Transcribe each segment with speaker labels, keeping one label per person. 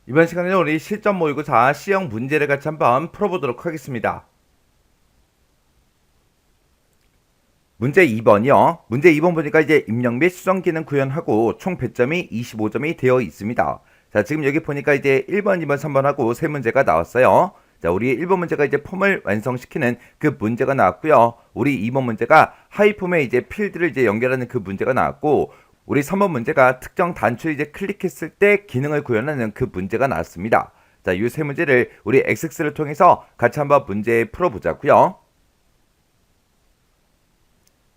Speaker 1: 이번 시간에는 우리 실전 모의고사 C형 문제를 같이 한번 풀어보도록 하겠습니다. 문제 2번이요. 문제 2번 보니까 이제 입력 및 수정 기능 구현하고 총 배점이 25점이 되어 있습니다. 자, 지금 여기 보니까 이제 1번, 2번, 3번 하고 세 문제가 나왔어요. 자, 우리 1번 문제가 이제 폼을 완성시키는 그 문제가 나왔고요. 우리 2번 문제가 하이폼에 이제 필드를 이제 연결하는 그 문제가 나왔고, 우리 3번 문제가 특정 단추를 이제 클릭했을 때 기능을 구현하는 그 문제가 나왔습니다. 자, 이 세 문제를 우리 XX를 통해서 같이 한번 문제 풀어보자고요.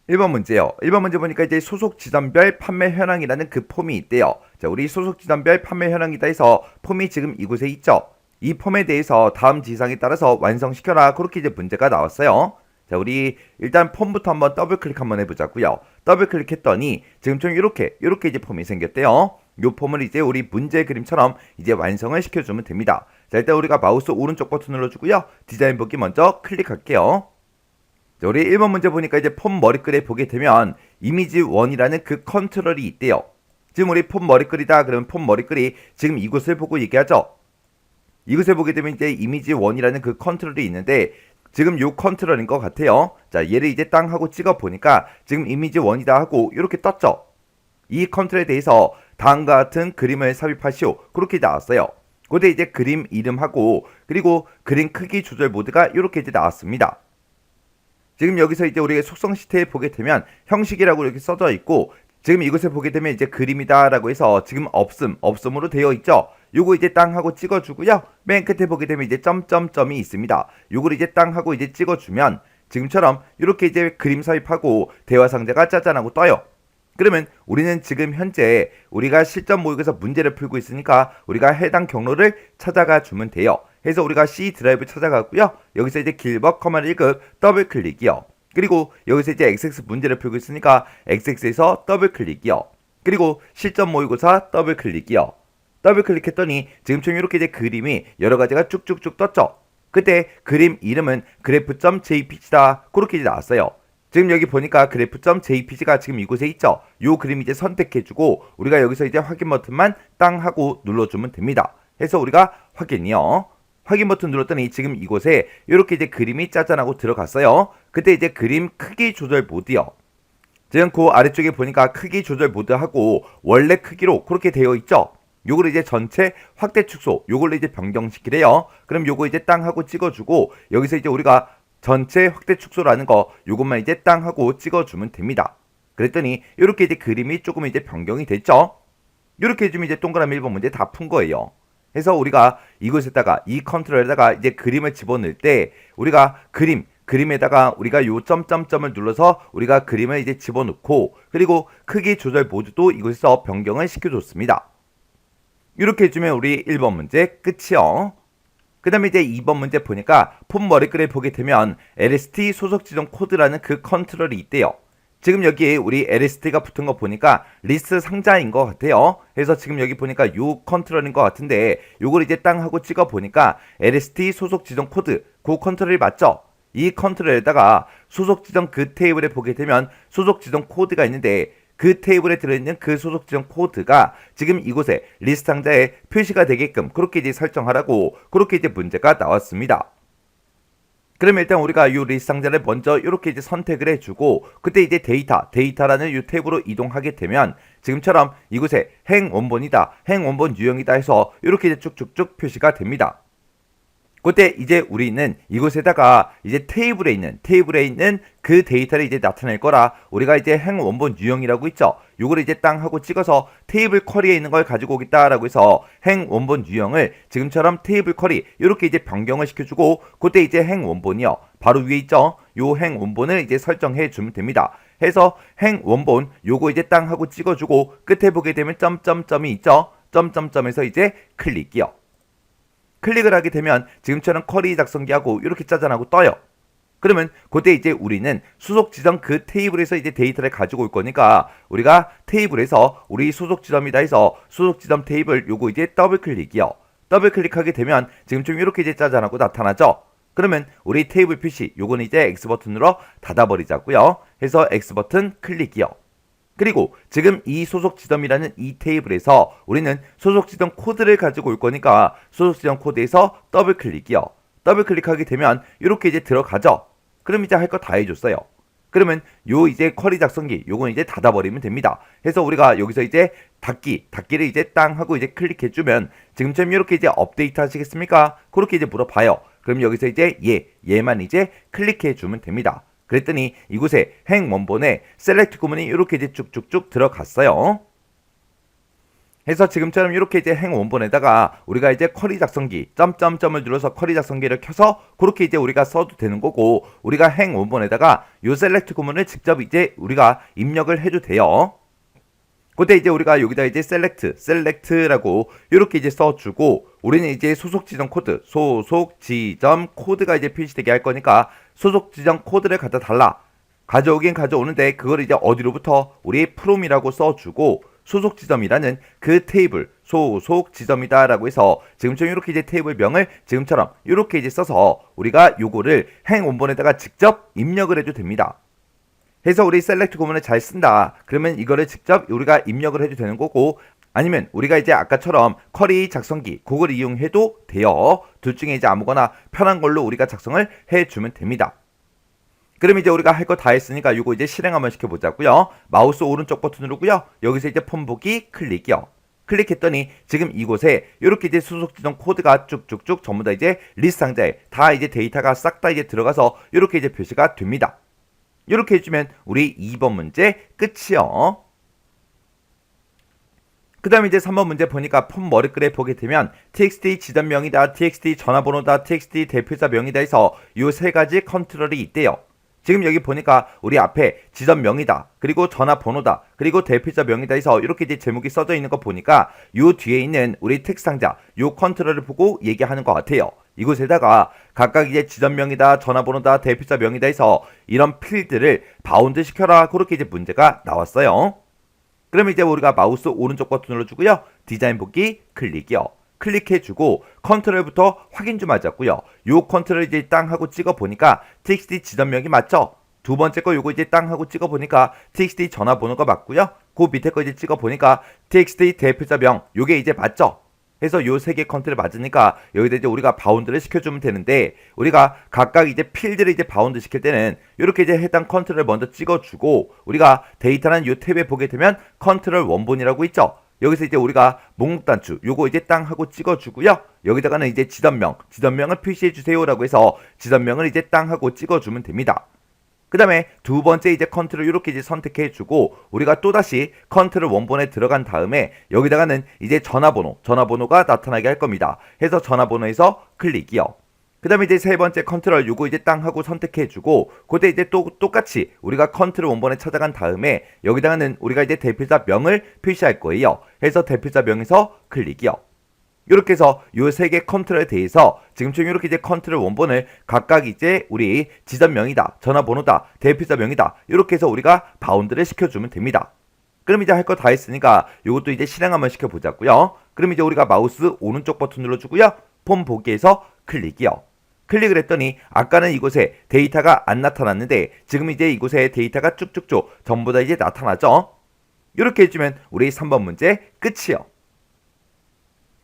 Speaker 1: 1번 문제요. 1번 문제 보니까 이제 소속 지점별 판매 현황이라는 그 폼이 있대요. 자, 우리 소속 지점별 판매 현황이다 해서 폼이 지금 이곳에 있죠. 이 폼에 대해서 다음 지시사항에 따라서 완성시켜라. 그렇게 이제 문제가 나왔어요. 자, 우리 일단 폼부터 한번 더블 클릭 한번 해보자고요. 더블 클릭했더니 지금 좀 이렇게 이제 폼이 생겼대요. 요 폼을 이제 우리 문제 그림처럼 이제 완성을 시켜주면 됩니다. 자, 일단 우리가 마우스 오른쪽 버튼 눌러주고요. 디자인 보기 먼저 클릭할게요. 자, 우리 1번 문제 보니까 이제 폼 머리글에 보게 되면 이미지 1이라는 그 컨트롤이 있대요. 지금 우리 폼 머리글이다 그러면 폼 머리글이 지금 이곳을 보고 얘기하죠. 이곳에 보게 되면 이제 이미지 1이라는 그 컨트롤이 있는데 지금 요 컨트롤인 것 같아요. 자, 얘를 이제 땅 하고 찍어 보니까 지금 이미지 1이다 하고 이렇게 떴죠. 이 컨트롤에 대해서 다음과 같은 그림을 삽입하시오. 그렇게 나왔어요. 그때 이제 그림 이름하고 그리고 그림 크기 조절 모드가 이렇게 이제 나왔습니다. 지금 여기서 이제 우리가 속성 시트에 보게 되면 형식이라고 이렇게 써져 있고 지금 이곳에 보게 되면 이제 그림이다 라고 해서 지금 없음으로 되어 있죠. 요거 이제 땅 하고 찍어주고요. 맨 끝에 보게 되면 이제 점점점이 있습니다. 요걸 이제 땅 하고 이제 찍어주면 지금처럼 이렇게 이제 그림 삽입하고 대화 상자가 짜잔하고 떠요. 그러면 우리는 지금 현재 우리가 실전 모의고사 문제를 풀고 있으니까 우리가 해당 경로를 찾아가 주면 돼요. 해서 우리가 C 드라이브 찾아가고요. 여기서 이제 길버 커맨드 1급 더블 클릭이요. 그리고 여기서 이제 XX 문제를 풀고 있으니까 XX에서 더블 클릭이요. 그리고 실전 모의고사 더블 클릭이요. 더블 클릭했더니 지금처럼 이렇게 이제 그림이 여러 가지가 쭉쭉쭉 떴죠. 그때 그림 이름은 graph.jpg다. 그렇게 이제 나왔어요. 지금 여기 보니까 graph.jpg가 지금 이곳에 있죠. 요 그림 이제 선택해주고 우리가 여기서 이제 확인 버튼만 땅 하고 눌러주면 됩니다. 해서 우리가 확인이요. 확인 버튼 눌렀더니 지금 이곳에 이렇게 이제 그림이 짜잔하고 들어갔어요. 그때 이제 그림 크기 조절 모드요. 지금 그 아래쪽에 보니까 크기 조절 모드하고 원래 크기로 그렇게 되어 있죠. 요걸 이제 전체 확대 축소 요걸로 이제 변경시키래요. 그럼 요거 이제 땅 하고 찍어주고 여기서 이제 우리가 전체 확대 축소라는 거 요것만 이제 땅 하고 찍어주면 됩니다. 그랬더니 이렇게 이제 그림이 조금 이제 변경이 됐죠. 이렇게 해주면 이제 동그라미 1번 문제 다 푼 거예요. 해서 우리가 이곳에다가 이 컨트롤에다가 이제 그림을 집어넣을 때 우리가 그림에다가 우리가 요 점점점을 눌러서 우리가 그림을 이제 집어넣고 그리고 크기 조절 모드도 이곳에서 변경을 시켜줬습니다. 이렇게 해주면 우리 1번 문제 끝이요. 그 다음에 이제 2번 문제 보니까 폼 머리글에 보게 되면 LST 소속 지정 코드라는 그 컨트롤이 있대요. 지금 여기 우리 LST가 붙은 거 보니까 리스트 상자인 것 같아요. 그래서 지금 여기 보니까 요 컨트롤인 것 같은데 요걸 이제 땅 하고 찍어 보니까 LST 소속 지정 코드 그 컨트롤이 맞죠? 이 컨트롤에다가 소속 지정 그 테이블에 보게 되면 소속 지정 코드가 있는데 그 테이블에 들어있는 그 소속 지정 코드가 지금 이곳에 리스트 상자에 표시가 되게끔 그렇게 이제 설정하라고 그렇게 이제 문제가 나왔습니다. 그러면 일단 우리가 이 리스트 상자를 먼저 이렇게 이제 선택을 해주고 그때 이제 데이터라는 이 탭으로 이동하게 되면 지금처럼 이곳에 행 원본이다, 행 원본 유형이다 해서 이렇게 이제 쭉쭉쭉 표시가 됩니다. 그때 이제 우리는 이곳에다가 이제 테이블에 있는 그 데이터를 이제 나타낼 거라 우리가 이제 행 원본 유형이라고 있죠. 요걸 이제 땅 하고 찍어서 테이블 쿼리에 있는 걸 가지고 오겠다라고 해서 행 원본 유형을 지금처럼 테이블 쿼리 이렇게 이제 변경을 시켜주고 그때 이제 행 원본이요. 바로 위에 있죠. 요 행 원본을 이제 설정해 주면 됩니다. 해서 행 원본 요거 이제 땅 하고 찍어주고 끝에 보게 되면 점점점이 있죠. 점점점에서 이제 클릭이요. 클릭을 하게 되면 지금처럼 쿼리 작성기하고 이렇게 짜잔하고 떠요. 그러면 그때 이제 우리는 수속 지점 그 테이블에서 이제 데이터를 가지고 올 거니까 우리가 테이블에서 우리 수속 지점이다 해서 수속 지점 테이블 요거 이제 더블 클릭이요. 더블 클릭하게 되면 지금 좀 이렇게 이제 짜잔하고 나타나죠. 그러면 우리 테이블 표시 요거는 이제 X 버튼으로 닫아버리자고요. 해서 X 버튼 클릭이요. 그리고 지금 이 소속 지점이라는 이 테이블에서 우리는 소속 지점 코드를 가지고 올 거니까 소속 지점 코드에서 더블 클릭이요. 더블 클릭하게 되면 이렇게 이제 들어가죠. 그럼 이제 할 거 다 해줬어요. 그러면 요 이제 쿼리 작성기 요건 이제 닫아버리면 됩니다. 해서 우리가 여기서 이제 닫기를 이제 땅 하고 이제 클릭해주면 지금처럼 이렇게 이제 업데이트 하시겠습니까? 그렇게 이제 물어봐요. 그럼 여기서 이제 얘만 이제 클릭해주면 됩니다. 그랬더니 이곳에 행 원본에 셀렉트 구문이 이렇게 이제 쭉쭉쭉 들어갔어요. 해서 지금처럼 이렇게 이제 행 원본에다가 우리가 이제 쿼리 작성기 점점점을 눌러서 쿼리 작성기를 켜서 그렇게 이제 우리가 써도 되는 거고, 우리가 행 원본에다가 요 셀렉트 구문을 직접 이제 우리가 입력을 해도 돼요. 그때 이제 우리가 여기다 이제 셀렉트라고 이렇게 이제 써주고, 우리는 이제 소속 지점 코드가 이제 표시되게 할 거니까 소속 지점 코드를 갖다 달라. 가져오긴 가져오는데 그걸 이제 어디로부터 우리 from이라고 써주고, 소속 지점이라는 그 테이블 소속 지점이다라고 해서 지금처럼 이렇게 이제 테이블 명을 지금처럼 이렇게 이제 써서 우리가 요거를 행 원본에다가 직접 입력을 해도 됩니다. 해서 우리 셀렉트 구문을 잘 쓴다. 그러면 이거를 직접 우리가 입력을 해도 되는 거고, 아니면 우리가 이제 아까처럼 쿼리 작성기 그걸 이용해도 돼요. 둘 중에 이제 아무거나 편한 걸로 우리가 작성을 해주면 됩니다. 그럼 이제 우리가 할 거 다 했으니까 이거 이제 실행 한번 시켜보자고요. 마우스 오른쪽 버튼 누르고요. 여기서 이제 폰 보기 클릭이요. 클릭했더니 지금 이곳에 이렇게 이제 수속 지정 코드가 쭉쭉쭉 전부 다 이제 리스트 상자에 다 이제 데이터가 싹 다 이제 들어가서 이렇게 이제 표시가 됩니다. 이렇게 해주면 우리 2번 문제 끝이요. 그 다음에 이제 3번 문제 보니까 폼 머리글에 보게 되면 txt 지점명이다, txt 전화번호다, txt 대표자명이다 해서 이 세 가지 컨트롤이 있대요. 지금 여기 보니까 우리 앞에 지점명이다, 그리고 전화번호다, 그리고 대표자명이다 해서 이렇게 이제 제목이 써져 있는 거 보니까 요 뒤에 있는 우리 텍스트 상자 요 컨트롤을 보고 얘기하는 것 같아요. 이곳에다가 각각 이제 지점명이다, 전화번호다, 대표자명이다 해서 이런 필드를 바운드 시켜라, 그렇게 이제 문제가 나왔어요. 그러면 이제 우리가 마우스 오른쪽 버튼 눌러주고요. 디자인 보기 클릭이요. 클릭해주고 컨트롤부터 확인 좀 하자고요. 요 컨트롤 이제 땅 하고 찍어보니까 txt 지점명이 맞죠? 두 번째 거 요거 이제 땅 하고 찍어보니까 txt 전화번호가 맞고요. 그 밑에 거 이제 찍어보니까 txt 대표자명 요게 이제 맞죠? 해서 요 세 개 컨트롤 맞으니까 여기다 이제 우리가 바운드를 시켜주면 되는데, 우리가 각각 이제 필드를 이제 바운드 시킬 때는 이렇게 이제 해당 컨트롤을 먼저 찍어주고, 우리가 데이터라는 요 탭에 보게 되면 컨트롤 원본이라고 있죠. 여기서 이제 우리가 목록 단추 요거 이제 땅 하고 찍어주고요. 여기다가는 이제 지점명을 표시해주세요라고 해서 지점명을 이제 땅 하고 찍어주면 됩니다. 그 다음에 두 번째 이제 컨트롤 이렇게 이제 선택해주고, 우리가 또다시 컨트롤 원본에 들어간 다음에 여기다가는 이제 전화번호가 나타나게 할 겁니다. 해서 전화번호에서 클릭이요. 그 다음에 이제 세 번째 컨트롤 요거 이제 땅 하고 선택해주고, 그때 이제 또 똑같이 우리가 컨트롤 원본에 찾아간 다음에 여기다가는 우리가 이제 대표자 명을 표시할 거예요. 해서 대표자 명에서 클릭이요. 이렇게 해서 요 세 개 컨트롤에 대해서 지금처럼 이렇게 이제 컨트롤 원본을 각각 이제 우리 지점명이다, 전화번호다, 대표자명이다 이렇게 해서 우리가 바운드를 시켜주면 됩니다. 그럼 이제 할 거 다 했으니까 이것도 이제 실행 한번 시켜보자고요. 그럼 이제 우리가 마우스 오른쪽 버튼 눌러주고요. 폼 보기에서 클릭이요. 클릭을 했더니 아까는 이곳에 데이터가 안 나타났는데 지금 이제 이곳에 데이터가 쭉쭉쭉 전부 다 이제 나타나죠. 이렇게 해주면 우리 3번 문제 끝이요.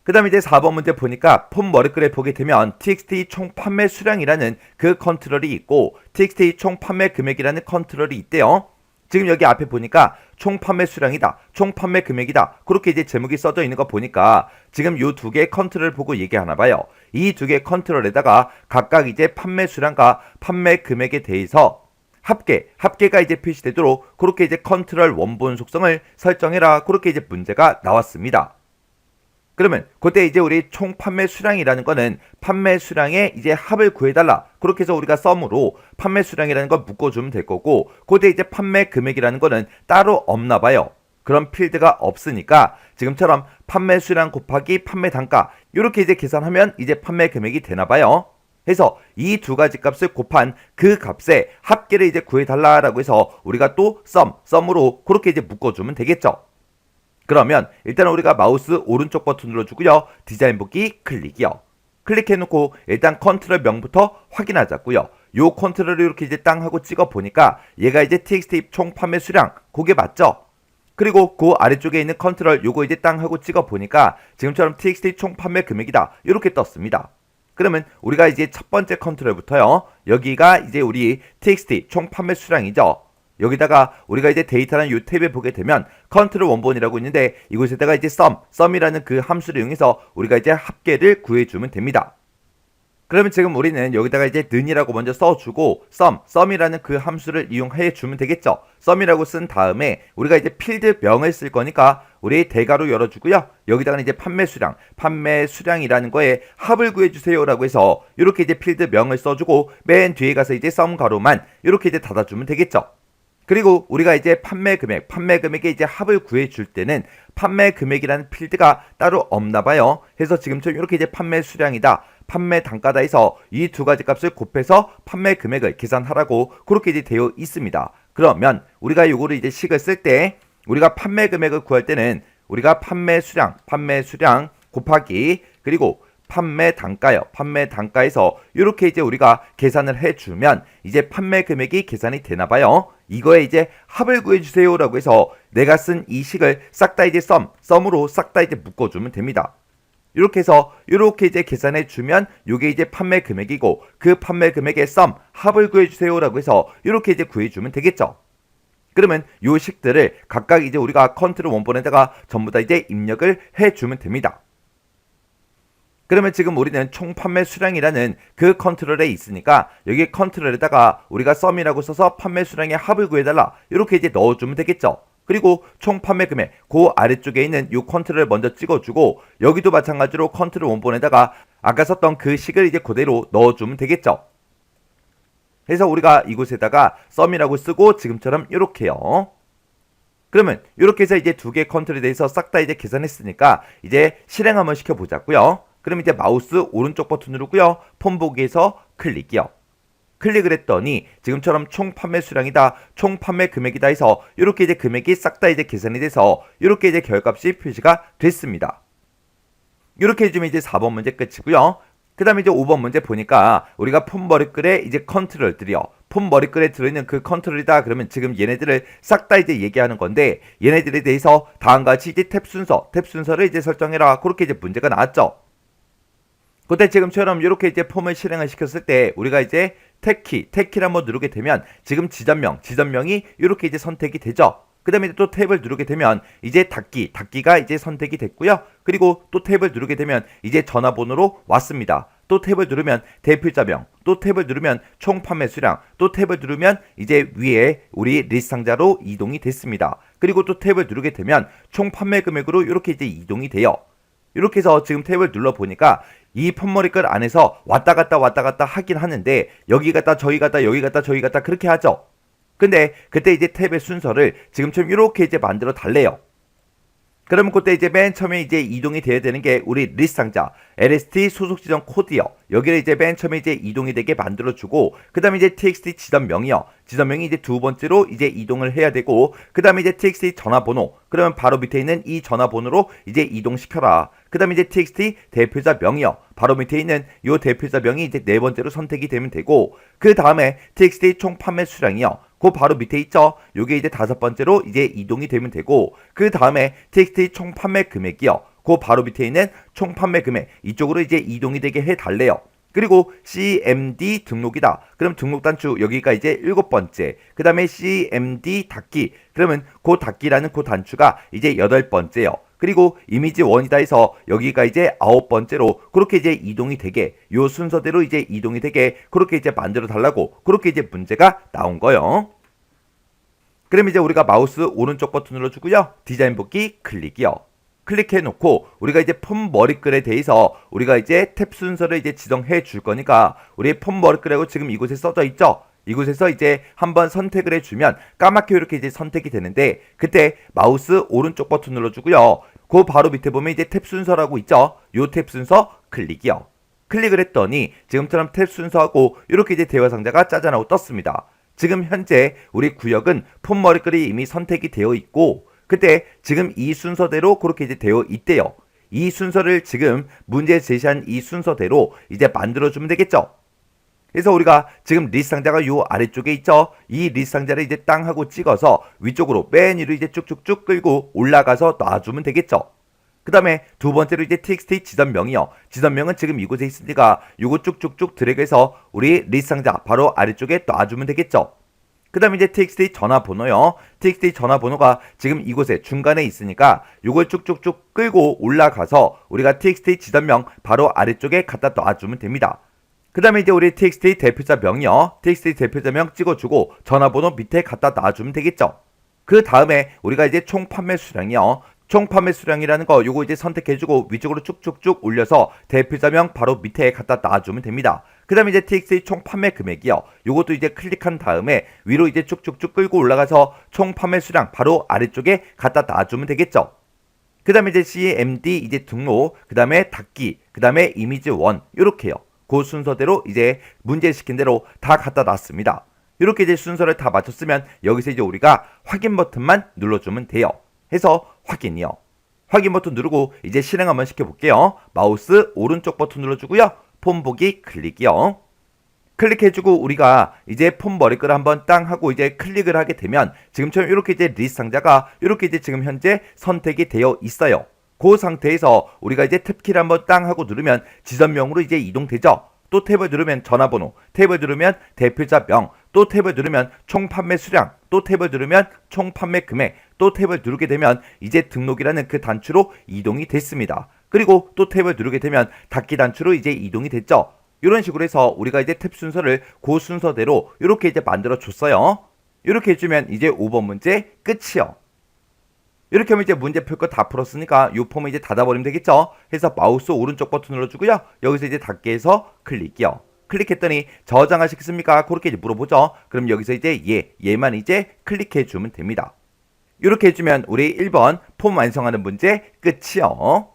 Speaker 1: 그 다음에 이제 4번 문제 보니까 폼 머리글에 보게 되면 txt 총 판매 수량이라는 그 컨트롤이 있고 txt 총 판매 금액이라는 컨트롤이 있대요. 지금 여기 앞에 보니까 총 판매 수량이다, 총 판매 금액이다 그렇게 이제 제목이 써져 있는 거 보니까 지금 요 두 개의 컨트롤을 보고 얘기하나 봐요. 이 두 개의 컨트롤에다가 각각 이제 판매 수량과 판매 금액에 대해서 합계가 이제 표시되도록 그렇게 이제 컨트롤 원본 속성을 설정해라, 그렇게 이제 문제가 나왔습니다. 그러면 그때 이제 우리 총 판매 수량이라는 거는 판매 수량의 이제 합을 구해달라, 그렇게 해서 우리가 썸으로 판매 수량이라는 걸 묶어주면 될 거고, 그때 이제 판매 금액이라는 거는 따로 없나 봐요. 그런 필드가 없으니까 지금처럼 판매 수량 곱하기 판매 단가 이렇게 이제 계산하면 이제 판매 금액이 되나 봐요. 해서 이 두 가지 값을 곱한 그 값의 합계를 이제 구해달라라고 해서 우리가 또 썸으로 그렇게 이제 묶어주면 되겠죠. 그러면 일단 우리가 마우스 오른쪽 버튼 눌러주고요. 디자인 보기 클릭이요. 클릭해놓고 일단 컨트롤 명부터 확인하자고요. 요 컨트롤을 이렇게 이제 땅 하고 찍어 보니까 얘가 이제 txt 총 판매 수량 그게 맞죠? 그리고 그 아래쪽에 있는 컨트롤 요거 이제 땅 하고 찍어 보니까 지금처럼 txt 총 판매 금액이다 이렇게 떴습니다. 그러면 우리가 이제 첫 번째 컨트롤부터요. 여기가 이제 우리 txt 총 판매 수량이죠. 여기다가 우리가 이제 데이터라는 이 탭에 보게 되면 컨트롤 원본이라고 있는데 이곳에다가 이제 sum이라는 그 함수를 이용해서 우리가 이제 합계를 구해주면 됩니다. 그러면 지금 우리는 여기다가 이제 는이라고 먼저 써주고 sum이라는 그 함수를 이용해 주면 되겠죠. sum이라고 쓴 다음에 우리가 이제 필드명을 쓸 거니까 우리 대괄호 열어주고요. 여기다가는 이제 판매수량이라는 거에 합을 구해주세요라고 해서 이렇게 이제 필드명을 써주고 맨 뒤에 가서 이제 sum 가로만 이렇게 이제 닫아주면 되겠죠. 그리고 우리가 이제 판매 금액에 이제 합을 구해줄 때는 판매 금액이라는 필드가 따로 없나 봐요. 해서 지금처럼 이렇게 이제 판매 수량이다, 판매 단가다 해서 이 두 가지 값을 곱해서 판매 금액을 계산하라고 그렇게 이제 되어 있습니다. 그러면 우리가 요거를 이제 식을 쓸 때 우리가 판매 금액을 구할 때는 우리가 판매 수량 곱하기 그리고 판매 단가에서 이렇게 이제 우리가 계산을 해주면 이제 판매 금액이 계산이 되나 봐요. 이거에 이제 합을 구해주세요 라고 해서 내가 쓴 이 식을 싹 다 이제 썸으로 싹 다 이제 묶어주면 됩니다. 이렇게 해서 이렇게 이제 계산해 주면 이게 이제 판매 금액이고 그 판매 금액의 합을 구해주세요 라고 해서 이렇게 이제 구해주면 되겠죠. 그러면 요 식들을 각각 이제 우리가 컨트롤 원본에다가 전부 다 이제 입력을 해주면 됩니다. 그러면 지금 우리는 총 판매 수량이라는 그 컨트롤에 있으니까 여기 컨트롤에다가 우리가 sum이라고 써서 판매 수량의 합을 구해달라 이렇게 이제 넣어주면 되겠죠. 그리고 총 판매 금액 그 아래쪽에 있는 이 컨트롤을 먼저 찍어주고 여기도 마찬가지로 컨트롤 원본에다가 아까 썼던 그 식을 이제 그대로 넣어주면 되겠죠. 그래서 우리가 이곳에다가 sum이라고 쓰고 지금처럼 이렇게요. 그러면 이렇게 해서 이제 두 개의 컨트롤에 대해서 싹 다 이제 계산했으니까 이제 실행 한번 시켜보자고요. 그럼 이제 마우스 오른쪽 버튼 누르고요. 폰 보기에서 클릭이요. 클릭을 했더니 지금처럼 총 판매 수량이다, 총 판매 금액이다 해서 이렇게 이제 금액이 싹 다 이제 계산이 돼서 이렇게 이제 결값이 표시가 됐습니다. 이렇게 해주면 이제 4번 문제 끝이고요. 그 다음에 이제 5번 문제 보니까 우리가 폰 머리글에 이제 컨트롤들이요. 폰 머리글에 들어있는 그 컨트롤이다. 그러면 지금 얘네들을 싹 다 이제 얘기하는 건데 얘네들에 대해서 다음과 같이 이제 탭 순서를 이제 설정해라. 그렇게 이제 문제가 나왔죠. 그때 지금처럼 이렇게 이제 폼을 실행을 시켰을 때 우리가 이제 탭키를 한번 누르게 되면 지금 지점명이 이렇게 이제 선택이 되죠. 그 다음에 또 탭을 누르게 되면 이제 닫기가 이제 선택이 됐고요. 그리고 또 탭을 누르게 되면 이제 전화번호로 왔습니다. 또 탭을 누르면 대필자명, 또 탭을 누르면 총 판매 수량, 또 탭을 누르면 이제 위에 우리 리스트 상자로 이동이 됐습니다. 그리고 또 탭을 누르게 되면 총 판매 금액으로 이렇게 이제 이동이 돼요. 이렇게 해서 지금 탭을 눌러보니까 이 폰머리글 안에서 왔다 갔다 하긴 하는데 여기 갔다 저기 갔다 여기 갔다 저기 갔다 그렇게 하죠. 근데 그때 이제 탭의 순서를 지금처럼 이렇게 이제 만들어 달래요. 그러면 그때 이제 맨 처음에 이제 이동이 돼야 되는 게 우리 리스트 상자 LST 소속 지점 코드요. 여기를 이제 맨 처음에 이제 이동이 되게 만들어주고 그 다음에 이제 txt 지점명이요. 지점명이 이제 두 번째로 이제 이동을 해야 되고 그 다음에 이제 txt 전화번호 그러면 바로 밑에 있는 이 전화번호로 이제 이동시켜라. 그 다음에 이제 txt 대표자명이요. 바로 밑에 있는 이 대표자명이 이제 네 번째로 선택이 되면 되고 그 다음에 txt 총 판매 수량이요. 그 바로 밑에 있죠. 요게 이제 다섯 번째로 이제 이동이 되면 되고 그 다음에 txt 총 판매 금액이요. 그 바로 밑에 있는 총 판매 금액 이쪽으로 이제 이동이 되게 해달래요. 그리고 CMD 등록이다. 그럼 등록 단추 여기가 이제 일곱 번째. 그 다음에 CMD 닫기. 그러면 그 닫기라는 그 단추가 이제 여덟 번째요. 그리고 이미지 원이다 해서 여기가 이제 아홉 번째로 그렇게 이제 이동이 되게 요 순서대로 이제 이동이 되게 그렇게 이제 만들어 달라고 그렇게 이제 문제가 나온 거예요. 그럼 이제 우리가 마우스 오른쪽 버튼 눌러주고요. 디자인 복귀 클릭이요. 클릭해 놓고 우리가 이제 폰 머리글에 대해서 우리가 이제 탭 순서를 이제 지정해 줄 거니까 우리 폰 머리글하고 지금 이곳에 써져 있죠. 이곳에서 이제 한번 선택을 해주면 까맣게 이렇게 이제 선택이 되는데 그때 마우스 오른쪽 버튼 눌러주고요. 그 바로 밑에 보면 이제 탭 순서라고 있죠. 요 탭 순서 클릭이요. 클릭을 했더니 지금처럼 탭 순서하고 이렇게 이제 대화 상자가 짜잔하고 떴습니다. 지금 현재 우리 구역은 폰 머리글이 이미 선택이 되어 있고 그때 지금 이 순서대로 그렇게 이제 되어 있대요. 이 순서를 지금 문제 제시한 이 순서대로 이제 만들어주면 되겠죠. 그래서 우리가 지금 리스트 상자가 요 아래쪽에 있죠. 이 리스트 상자를 이제 땅 하고 찍어서 위쪽으로 맨 위로 이제 쭉쭉쭉 끌고 올라가서 놔주면 되겠죠. 그 다음에 두 번째로 이제 txt 지점명이요. 지점명은 지금 이곳에 있으니까 요거 쭉쭉쭉 드래그해서 우리 리스트 상자 바로 아래쪽에 놔주면 되겠죠. 그 다음에 이제 txt 전화번호요. txt 전화번호가 지금 이곳에 중간에 있으니까 요걸 쭉쭉쭉 끌고 올라가서 우리가 txt 지점명 바로 아래쪽에 갖다 놔주면 됩니다. 그 다음에 이제 우리 txt 대표자명이요. txt 대표자명 찍어주고 전화번호 밑에 갖다 놔주면 되겠죠. 그 다음에 우리가 이제 총 판매 수량이요. 총 판매 수량이라는 거 요거 이제 선택해주고 위쪽으로 쭉쭉쭉 올려서 대표자명 바로 밑에 갖다 놔주면 됩니다. 그 다음에 이제 txt 총 판매 금액이요. 요것도 이제 클릭한 다음에 위로 이제 쭉쭉쭉 끌고 올라가서 총 판매 수량 바로 아래쪽에 갖다 놔주면 되겠죠. 그 다음에 이제 cmd 이제 등록, 그 다음에 닫기, 그 다음에 이미지 1 요렇게요. 그 순서대로 이제 문제 시킨 대로 다 갖다 놨습니다. 이렇게 이제 순서를 다 맞췄으면 여기서 이제 우리가 확인 버튼만 눌러주면 돼요. 해서 확인이요. 확인 버튼 누르고 이제 실행 한번 시켜볼게요. 마우스 오른쪽 버튼 눌러주고요. 폼 보기 클릭이요. 클릭해주고 우리가 이제 폼 머리끈을 한번 땅 하고 이제 클릭을 하게 되면 지금처럼 이렇게 이제 리스트 상자가 이렇게 이제 지금 현재 선택이 되어 있어요. 그 상태에서 우리가 이제 탭키를 한번 땅 하고 누르면 지점명으로 이제 이동되죠. 또 탭을 누르면 전화번호, 탭을 누르면 대표자명, 또 탭을 누르면 총 판매 수량, 또 탭을 누르면 총 판매 금액, 또 탭을 누르게 되면 이제 등록이라는 그 단추로 이동이 됐습니다. 그리고 또 탭을 누르게 되면 닫기 단추로 이제 이동이 됐죠. 이런 식으로 해서 우리가 이제 탭 순서를 그 순서대로 이렇게 이제 만들어 줬어요. 이렇게 해주면 이제 5번 문제 끝이요. 이렇게 하면 이제 문제 풀 거 다 풀었으니까 이 폼을 이제 닫아버리면 되겠죠. 해서 마우스 오른쪽 버튼 눌러주고요. 여기서 이제 닫게 해서 클릭이요. 클릭했더니 저장하시겠습니까? 그렇게 이제 물어보죠. 그럼 여기서 이제 얘만 이제 클릭해주면 됩니다. 이렇게 해주면 우리 1번 폼 완성하는 문제 끝이요.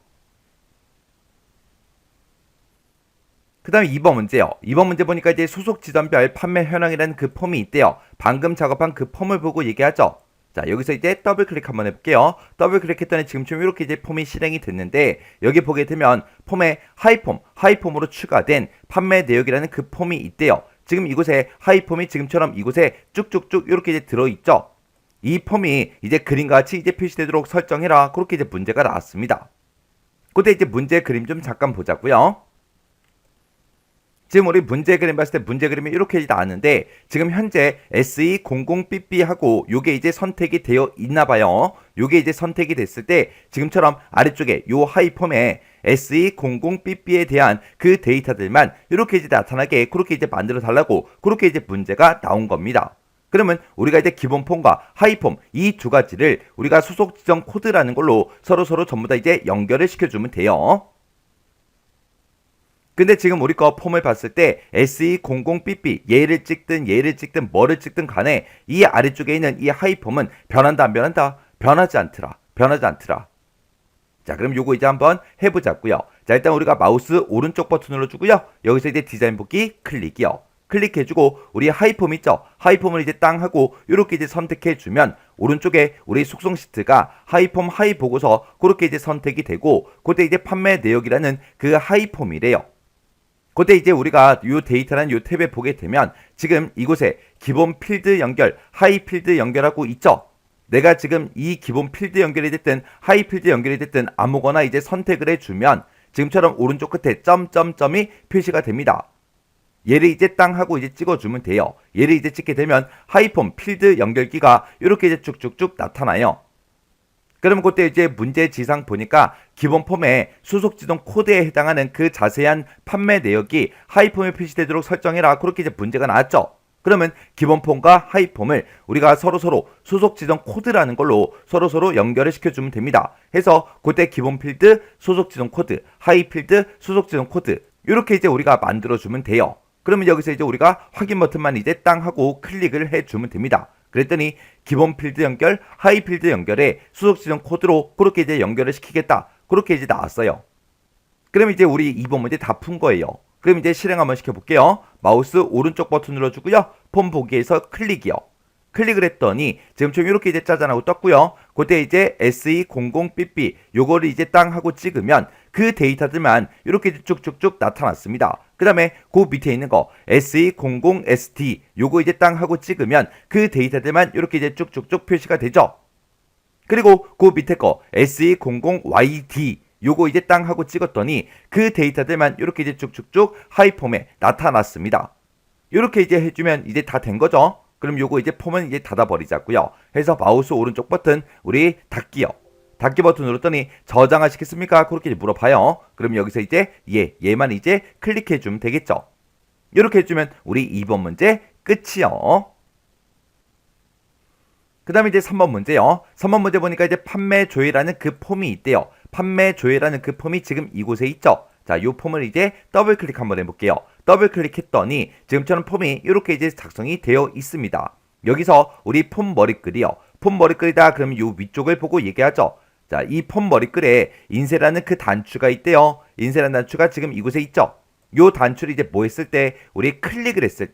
Speaker 1: 그 다음에 2번 문제요. 2번 문제 보니까 이제 소속 지점별 판매 현황이라는 그 폼이 있대요. 방금 작업한 그 폼을 보고 얘기하죠. 자, 여기서 이제 더블 클릭 한번 해볼게요. 더블 클릭했더니 지금쯤 이렇게 이제 폼이 실행이 됐는데 여기 보게 되면 폼에 하이폼으로 추가된 판매 내역이라는 그 폼이 있대요. 지금 이곳에 하이폼이 지금처럼 이곳에 쭉쭉쭉 이렇게 이제 들어있죠. 이 폼이 이제 그림과 같이 이제 표시되도록 설정해라. 그렇게 이제 문제가 나왔습니다. 그때 이제 문제 그림 좀 잠깐 보자고요. 지금 우리 문제 그림 봤을 때 문제 그림이 이렇게 나왔는데 지금 현재 SE00BB 하고 요게 이제 선택이 되어 있나 봐요. 요게 이제 선택이 됐을 때 지금처럼 아래쪽에 요 하이폼에 SE00BB에 대한 그 데이터들만 이렇게 이제 나타나게 그렇게 이제 만들어 달라고 그렇게 이제 문제가 나온 겁니다. 그러면 우리가 이제 기본 폼과 하이폼 이 두 가지를 우리가 소속 지정 코드라는 걸로 서로 전부 다 이제 연결을 시켜주면 돼요. 근데 지금 우리 거 폼을 봤을 때 SE00BB 얘를 찍든 뭐를 찍든 간에 이 아래쪽에 있는 이 하이폼은 변한다 안 변한다? 변하지 않더라. 자, 그럼 요거 이제 한번 해보자고요. 자, 일단 우리가 마우스 오른쪽 버튼 눌러주고요. 여기서 이제 디자인 보기 클릭이요. 클릭해주고 우리 하이폼 있죠? 하이폼을 이제 땅 하고 이렇게 이제 선택해주면 오른쪽에 우리 속성 시트가 하이폼 하이 보고서 그렇게 이제 선택이 되고 그때 이제 판매 내역이라는 그 하이폼이래요. 그때 이제 우리가 이 데이터라는 이 탭에 보게 되면 지금 이곳에 기본 필드 연결, 하이 필드 연결하고 있죠. 내가 지금 이 기본 필드 연결이 됐든 하이 필드 연결이 됐든 아무거나 이제 선택을 해주면 지금처럼 오른쪽 끝에 점점점이 표시가 됩니다. 얘를 이제 땅 하고 이제 찍어주면 돼요. 얘를 이제 찍게 되면 하이폼 필드 연결기가 이렇게 이제 쭉쭉쭉 나타나요. 그러면 그때 이제 문제 지상 보니까 기본 폼에 수속 지정 코드에 해당하는 그 자세한 판매 내역이 하이폼에 표시되도록 설정해라. 그렇게 이제 문제가 나왔죠. 그러면 기본 폼과 하이폼을 우리가 서로 소속 지정 코드라는 걸로 서로 연결을 시켜주면 됩니다. 해서 그때 기본 필드 소속 지정 코드, 하이 필드 소속 지정 코드 이렇게 이제 우리가 만들어주면 돼요. 그러면 여기서 이제 우리가 확인 버튼만 이제 땅 하고 클릭을 해주면 됩니다. 그랬더니 기본 필드 연결, 하이 필드 연결에 수속 지정 코드로 그렇게 이제 연결을 시키겠다. 그렇게 이제 나왔어요. 그럼 이제 우리 2번 문제 다 푼 거예요. 그럼 이제 실행 한번 시켜볼게요. 마우스 오른쪽 버튼 눌러주고요. 폼 보기에서 클릭이요. 클릭을 했더니 지금처럼 이렇게 이제 짜잔하고 떴고요. 그때 이제 SE00BB 요거를 이제 땅 하고 찍으면 그 데이터들만 이렇게 이제 쭉쭉쭉 나타났습니다. 그 다음에 그 밑에 있는 거 SE00ST 요거 이제 땅 하고 찍으면 그 데이터들만 이렇게 이제 쭉쭉쭉 표시가 되죠. 그리고 그 밑에 거 SE00YD 요거 이제 땅 하고 찍었더니 그 데이터들만 이렇게 이제 쭉쭉쭉 하이폼에 나타났습니다. 이렇게 이제 해주면 이제 다 된 거죠. 그럼 요거 이제 폼은 이제 닫아버리자고요. 해서 마우스 오른쪽 버튼 우리 닫기요. 닫기 버튼 눌렀더니 저장하시겠습니까? 그렇게 물어봐요. 그럼 여기서 이제 얘만 이제 클릭해주면 되겠죠. 이렇게 해주면 우리 2번 문제 끝이요. 그 다음에 이제 3번 문제요. 3번 문제 보니까 이제 판매 조회라는 그 폼이 있대요. 판매 조회라는 그 폼이 지금 이곳에 있죠. 자, 요 폼을 이제 더블 클릭 한번 해볼게요. 더블 클릭했더니 지금처럼 폼이 이렇게 이제 작성이 되어 있습니다. 여기서 우리 폼 머리글이요. 폼 머리글이다 그러면 요 위쪽을 보고 얘기하죠. 자, 이 폼 머리글에 인쇄라는 그 단추가 있대요. 인쇄라는 단추가 지금 이곳에 있죠. 요 단추를 이제 뭐 했을 때 우리 클릭을 했을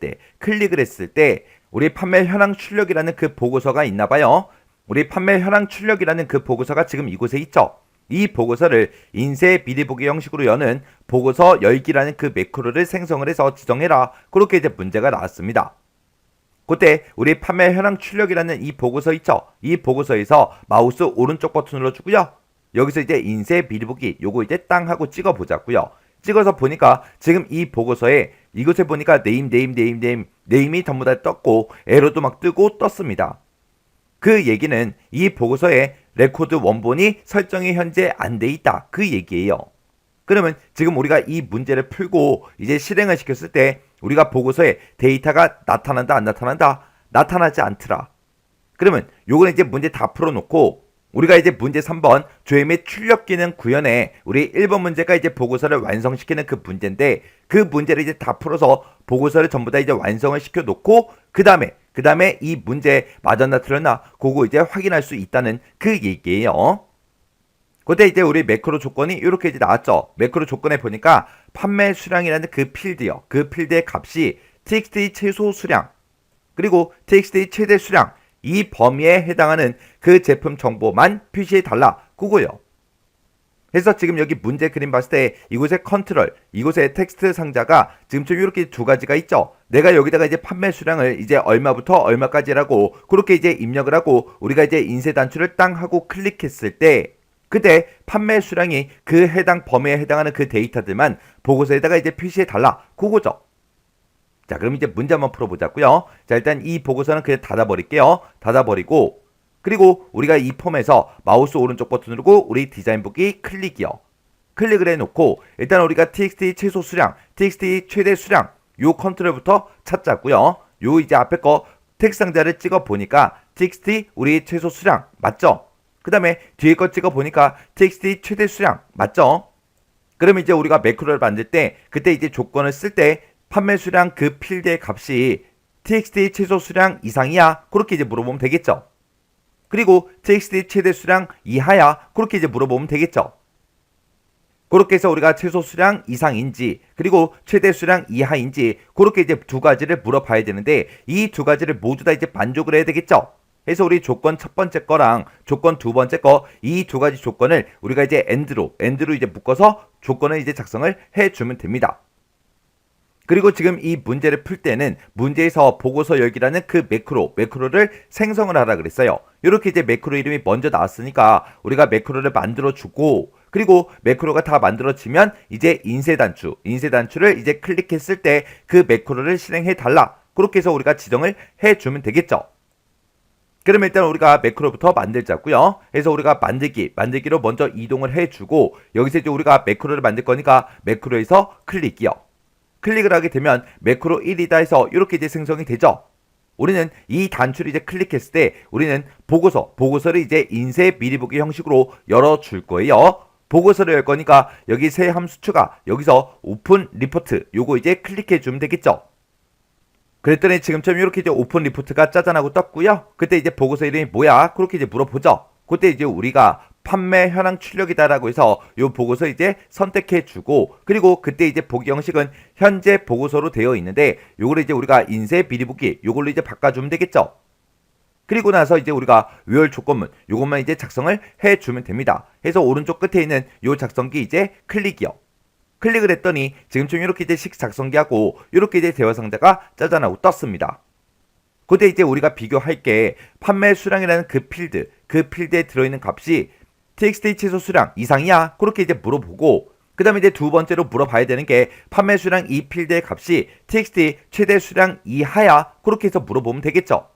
Speaker 1: 때 우리 판매 현황 출력이라는 그 보고서가 있나 봐요. 우리 판매 현황 출력이라는 그 보고서가 지금 이곳에 있죠. 이 보고서를 인쇄 미리 보기 형식으로 여는 보고서 열기라는 그 매크로를 생성을 해서 지정해라. 그렇게 이제 문제가 나왔습니다. 그때 우리 판매 현황 출력이라는 이 보고서 있죠. 이 보고서에서 마우스 오른쪽 버튼 눌러주고요. 여기서 이제 인쇄 미리 보기 요거 이제 땅 하고 찍어 보자고요. 찍어서 보니까 지금 이 보고서에 이곳에 보니까 네임이 전부 다 떴고 에러도 막 뜨고 떴습니다. 그 얘기는 이 보고서에 레코드 원본이 설정이 현재 안 돼 있다. 그 얘기예요. 그러면 지금 우리가 이 문제를 풀고 이제 실행을 시켰을 때 우리가 보고서에 데이터가 나타난다 안 나타난다? 나타나지 않더라. 그러면 요거는 이제 문제 다 풀어놓고 우리가 이제 문제 3번 조회 및 출력 기능 구현에 우리 1번 문제가 이제 보고서를 완성시키는 그 문제인데 그 문제를 이제 다 풀어서 보고서를 전부 다 이제 완성을 시켜놓고 그 다음에 이 문제 맞았나 틀렸나 그거 이제 확인할 수 있다는 그 얘기예요. 그때 이제 우리 매크로 조건이 이렇게 이제 나왔죠. 매크로 조건에 보니까 판매 수량이라는 그 필드요. 그 필드의 값이 txt 최소 수량 그리고 txt 최대 수량 이 범위에 해당하는 그 제품 정보만 표시해 달라. 그거요. 그래서 지금 여기 문제 그림 봤을 때 이곳에 컨트롤, 이곳에 텍스트 상자가 지금처럼 이렇게 두 가지가 있죠. 내가 여기다가 이제 판매 수량을 이제 얼마부터 얼마까지라고 그렇게 이제 입력을 하고 우리가 이제 인쇄 단추를 땅 하고 클릭했을 때 그때 판매 수량이 그 해당 범위에 해당하는 그 데이터들만 보고서에다가 이제 표시해 달라. 그거죠. 자, 그럼 이제 문제 한번 풀어보자고요. 자, 일단 이 보고서는 그냥 닫아버릴게요. 닫아버리고 그리고 우리가 이 폼에서 마우스 오른쪽 버튼 누르고 우리 디자인 보기 클릭이요. 클릭을 해놓고 일단 우리가 txt 최소 수량, txt 최대 수량 요 컨트롤부터 찾자고요. 요 이제 앞에 거 텍스트 상자를 찍어 보니까 txt 우리 최소 수량 맞죠? 그 다음에 뒤에 거 찍어 보니까 txt 최대 수량 맞죠? 그러면 이제 우리가 매크로를 만들 때 그때 이제 조건을 쓸 때 판매 수량 그 필드의 값이 txt 최소 수량 이상이야? 그렇게 이제 물어보면 되겠죠. 그리고 txt 최대 수량 이하야? 그렇게 이제 물어보면 되겠죠. 그렇게 해서 우리가 최소 수량 이상인지 그리고 최대 수량 이하인지 그렇게 이제 두 가지를 물어봐야 되는데 이 두 가지를 모두 다 이제 만족을 해야 되겠죠. 그래서 우리 조건 첫 번째 거랑 조건 두 번째 거 이 두 가지 조건을 우리가 이제 엔드로 이제 묶어서 조건을 이제 작성을 해주면 됩니다. 그리고 지금 이 문제를 풀 때는 문제에서 보고서 열기라는 그 매크로를 생성을 하라 그랬어요. 이렇게 이제 매크로 이름이 먼저 나왔으니까 우리가 매크로를 만들어주고 그리고 매크로가 다 만들어지면 이제 인쇄 단추를 이제 클릭했을 때 그 매크로를 실행해 달라. 그렇게 해서 우리가 지정을 해주면 되겠죠. 그럼 일단 우리가 매크로부터 만들자고요. 그래서 우리가 만들기로 먼저 이동을 해주고 여기서 이제 우리가 매크로를 만들 거니까 매크로에서 클릭이요. 클릭을 하게 되면 매크로 1이다 해서 이렇게 이제 생성이 되죠. 우리는 이 단추를 이제 클릭했을 때 우리는 보고서를 이제 인쇄 미리 보기 형식으로 열어줄 거예요. 보고서를 열 거니까 여기 새 함수 추가 여기서 오픈 리포트 요거 이제 클릭해 주면 되겠죠. 그랬더니 지금처럼 이렇게 이제 오픈 리포트가 짜잔하고 떴고요. 그때 이제 보고서 이름이 뭐야? 그렇게 이제 물어보죠. 그때 이제 우리가 판매 현황 출력이다라고 해서 요 보고서 이제 선택해 주고 그리고 그때 이제 보기 형식은 현재 보고서로 되어 있는데 요걸 이제 우리가 인쇄 미리 보기 요걸로 이제 바꿔주면 되겠죠. 그리고 나서 이제 우리가 외열 조건문 요것만 이제 작성을 해주면 됩니다. 해서 오른쪽 끝에 있는 요 작성기 이제 클릭이요. 클릭을 했더니 지금처럼 이렇게 이제 식 작성기하고 이렇게 이제 대화 상자가 짜잔하고 떴습니다. 그때 이제 우리가 비교할 게 판매 수량이라는 그 필드에 들어있는 값이 txt 최소 수량 이상이야 그렇게 이제 물어보고, 그 다음에 이제 두 번째로 물어봐야 되는 게 판매 수량 이 필드의 값이 txt 최대 수량 이하야 그렇게 해서 물어보면 되겠죠.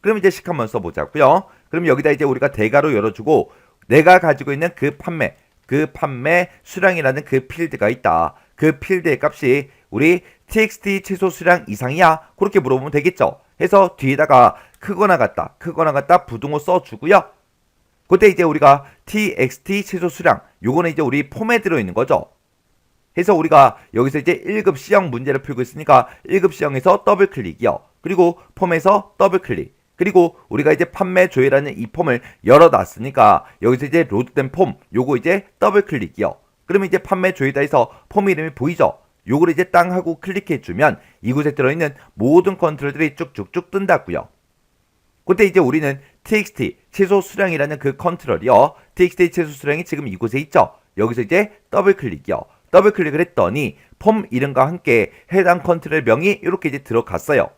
Speaker 1: 그럼 이제 식 한번 써보자고요. 그럼 여기다 이제 우리가 대괄호 열어주고 내가 가지고 있는 그 판매 수량이라는 그 필드가 있다. 그 필드의 값이 우리 txt 최소 수량 이상이야 그렇게 물어보면 되겠죠. 해서 뒤에다가 크거나 같다 부등호 써주고요. 그때 이제 우리가 txt 최소 수량 요거는 이제 우리 폼에 들어있는 거죠. 해서 우리가 여기서 이제 1급 C형 문제를 풀고 있으니까 1급 C형에서 더블 클릭이요. 그리고 폼에서 더블 클릭. 그리고 우리가 이제 판매 조회라는 이 폼을 열어놨으니까 여기서 이제 로드된 폼 요거 이제 더블 클릭이요. 그러면 이제 판매 조회다 해서 폼 이름이 보이죠. 요거를 이제 땅 하고 클릭해주면 이곳에 들어있는 모든 컨트롤들이 쭉쭉쭉 뜬다고요. 그때 이제 우리는 txt 최소 수량이라는 그 컨트롤이요. txt 최소 수량이 지금 이곳에 있죠. 여기서 이제 더블 클릭이요. 더블 클릭을 했더니 폼 이름과 함께 해당 컨트롤 명이 이렇게 이제 들어갔어요.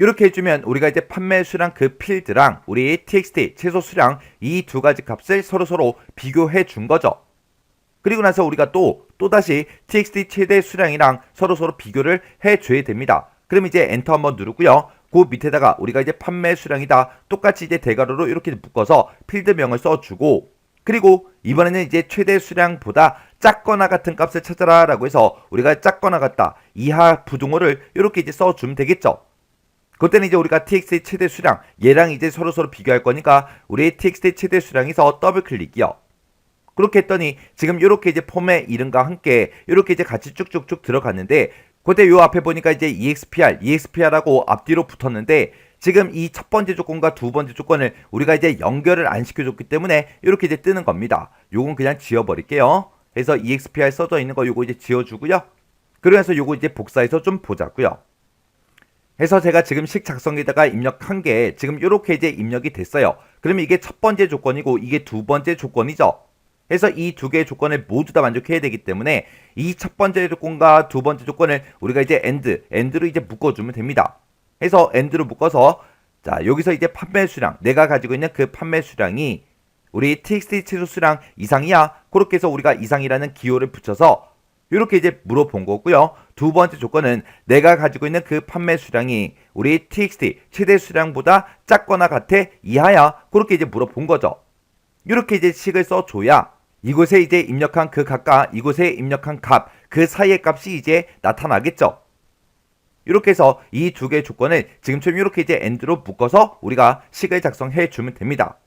Speaker 1: 이렇게 해주면 우리가 이제 판매 수량 그 필드랑 우리 txt 최소 수량 이 두 가지 값을 서로 비교해 준 거죠. 그리고 나서 우리가 또다시 txt 최대 수량이랑 서로 비교를 해줘야 됩니다. 그럼 이제 엔터 한번 누르고요. 그 밑에다가 우리가 이제 판매 수량이다 똑같이 이제 대괄호로 이렇게 묶어서 필드명을 써주고, 그리고 이번에는 이제 최대 수량보다 작거나 같은 값을 찾아라 라고 해서 우리가 작거나 같다 이하 부등호를 이렇게 이제 써주면 되겠죠. 그때는 이제 우리가 txt 최대 수량 얘랑 이제 서로 비교할 거니까 우리 txt 최대 수량에서 더블 클릭이요. 그렇게 했더니 지금 이렇게 이제 폼의 이름과 함께 이렇게 이제 같이 쭉쭉쭉 들어갔는데, 그때 요 앞에 보니까 이제 EXPR하고 앞뒤로 붙었는데 지금 이 첫 번째 조건과 두 번째 조건을 우리가 이제 연결을 안 시켜줬기 때문에 이렇게 이제 뜨는 겁니다. 요건 그냥 지워버릴게요. 그래서 EXPR 써져 있는 거 요거 이제 지워주고요. 그러면서 요거 이제 복사해서 좀 보자고요. 해서 제가 지금 식 작성에다가 입력한 게 지금 이렇게 이제 입력이 됐어요. 그러면 이게 첫 번째 조건이고 이게 두 번째 조건이죠. 해서 이 두 개의 조건을 모두 다 만족해야 되기 때문에 이 첫 번째 조건과 두 번째 조건을 우리가 이제 end로 이제 묶어주면 됩니다. 해서 end로 묶어서 자 여기서 이제 판매 수량 내가 가지고 있는 그 판매 수량이 우리 txt 최소 수량 이상이야 그렇게 해서 우리가 이상이라는 기호를 붙여서 이렇게 이제 물어본 거고요. 두 번째 조건은 내가 가지고 있는 그 판매 수량이 우리 txt 최대 수량보다 작거나 같아 이하야 그렇게 이제 물어본 거죠. 이렇게 이제 식을 써줘야 이곳에 이제 입력한 그 값과 이곳에 입력한 값 그 사이의 값이 이제 나타나겠죠. 이렇게 해서 이 두 개의 조건을 지금처럼 이렇게 이제 end로 묶어서 우리가 식을 작성해 주면 됩니다.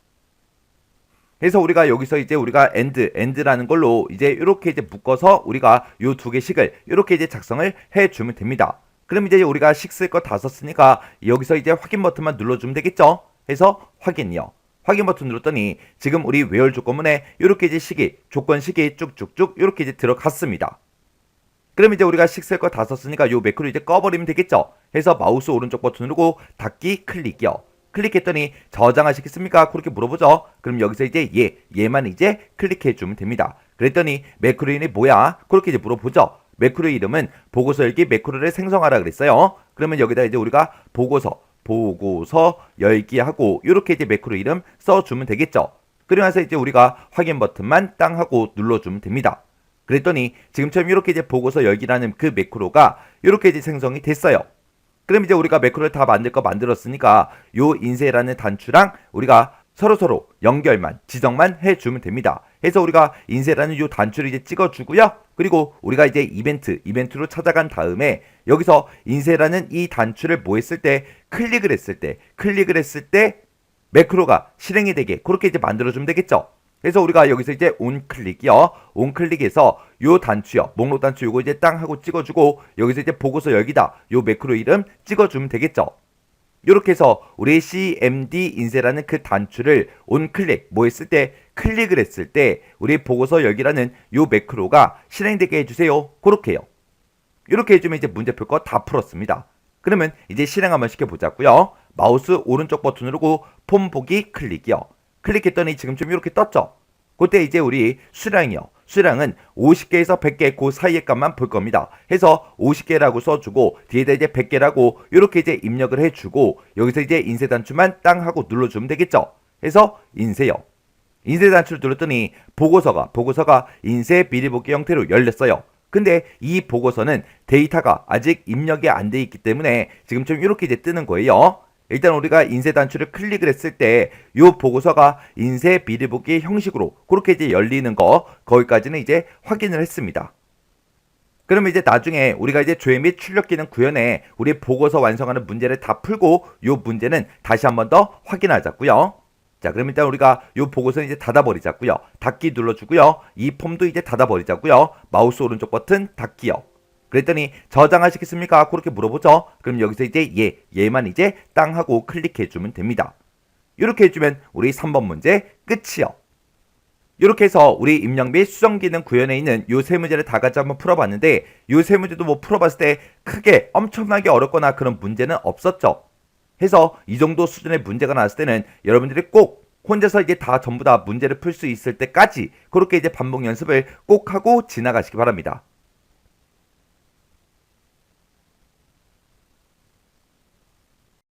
Speaker 1: 그래서 우리가 여기서 이제 우리가 end라는 걸로 이제 이렇게 이제 묶어서 우리가 요 두 개 식을 이렇게 이제 작성을 해 주면 됩니다. 그럼 이제 우리가 식 쓸 거 다 썼으니까 여기서 이제 확인 버튼만 눌러주면 되겠죠. 해서 확인이요. 확인 버튼 눌렀더니 지금 우리 외열 조건문에 이렇게 이제 조건식이 쭉쭉쭉 이렇게 이제 들어갔습니다. 그럼 이제 우리가 식 쓸 거 다 썼으니까 요 매크로 이제 꺼버리면 되겠죠. 해서 마우스 오른쪽 버튼 누르고 닫기 클릭이요. 클릭했더니 저장하시겠습니까? 그렇게 물어보죠. 그럼 여기서 이제 얘만 이제 클릭해 주면 됩니다. 그랬더니 매크로 이름이 뭐야? 그렇게 이제 물어보죠. 매크로 이름은 보고서 열기 매크로를 생성하라 그랬어요. 그러면 여기다 이제 우리가 보고서 열기 하고 이렇게 이제 매크로 이름 써주면 되겠죠. 그러면서 이제 우리가 확인 버튼만 땅 하고 눌러주면 됩니다. 그랬더니 지금처럼 이렇게 이제 보고서 열기라는 그 매크로가 이렇게 이제 생성이 됐어요. 그럼 이제 우리가 매크로를 다 만들었으니까 요 인쇄라는 단추랑 우리가 서로 지정만 해주면 됩니다. 해서 우리가 인쇄라는 요 단추를 이제 찍어주고요. 그리고 우리가 이제 이벤트로 찾아간 다음에 여기서 인쇄라는 이 단추를 뭐 했을 때 클릭을 했을 때 매크로가 실행이 되게 그렇게 이제 만들어주면 되겠죠. 그래서 우리가 여기서 이제 온클릭해서 요 단추요, 목록 단추 요거 이제 땅 하고 찍어주고 여기서 이제 보고서 열기다 요 매크로 이름 찍어주면 되겠죠. 이렇게 해서 우리 CMD 인쇄라는 그 단추를 온클릭 뭐 했을 때 클릭을 했을 때 우리 보고서 열기라는 요 매크로가 실행되게 해주세요. 그렇게 해요. 이렇게 해주면 이제 문제 풀 거 다 풀었습니다. 그러면 이제 실행 한번 시켜보자고요. 마우스 오른쪽 버튼 누르고 폼 보기 클릭이요. 클릭했더니 지금쯤 이렇게 떴죠. 그때 이제 우리 수량이요. 수량은 50개에서 100개 그 사이의 값만 볼 겁니다. 해서 50개라고 써주고 뒤에다 이제 100개라고 이렇게 이제 입력을 해주고 여기서 이제 인쇄 단추만 땅 하고 눌러주면 되겠죠. 해서 인쇄요. 인쇄 단추를 눌렀더니 보고서가 인쇄 미리 보기 형태로 열렸어요. 근데 이 보고서는 데이터가 아직 입력이 안 돼 있기 때문에 지금쯤 이렇게 이제 뜨는 거예요. 일단 우리가 인쇄 단추를 클릭을 했을 때 이 보고서가 인쇄 미리 보기 형식으로 그렇게 이제 열리는 거 거기까지는 이제 확인을 했습니다. 그러면 이제 나중에 우리가 이제 조회 및 출력 기능 구현에 우리 보고서 완성하는 문제를 다 풀고 이 문제는 다시 한 번 더 확인하자고요. 자, 그럼 일단 우리가 이 보고서는 이제 닫아버리자고요. 닫기 눌러주고요. 이 폼도 이제 닫아버리자고요. 마우스 오른쪽 버튼 닫기요. 그랬더니 저장하시겠습니까? 그렇게 물어보죠. 그럼 여기서 이제 얘만 이제 땅 하고 클릭해주면 됩니다. 이렇게 해주면 우리 3번 문제 끝이요. 이렇게 해서 우리 입력 및 수정 기능 구현에 있는 요 세 문제를 다 같이 한번 풀어봤는데 요 세 문제도 뭐 풀어봤을 때 크게 엄청나게 어렵거나 그런 문제는 없었죠. 해서 이 정도 수준의 문제가 나왔을 때는 여러분들이 꼭 혼자서 이제 다 전부 다 문제를 풀 수 있을 때까지 그렇게 이제 반복 연습을 꼭 하고 지나가시기 바랍니다.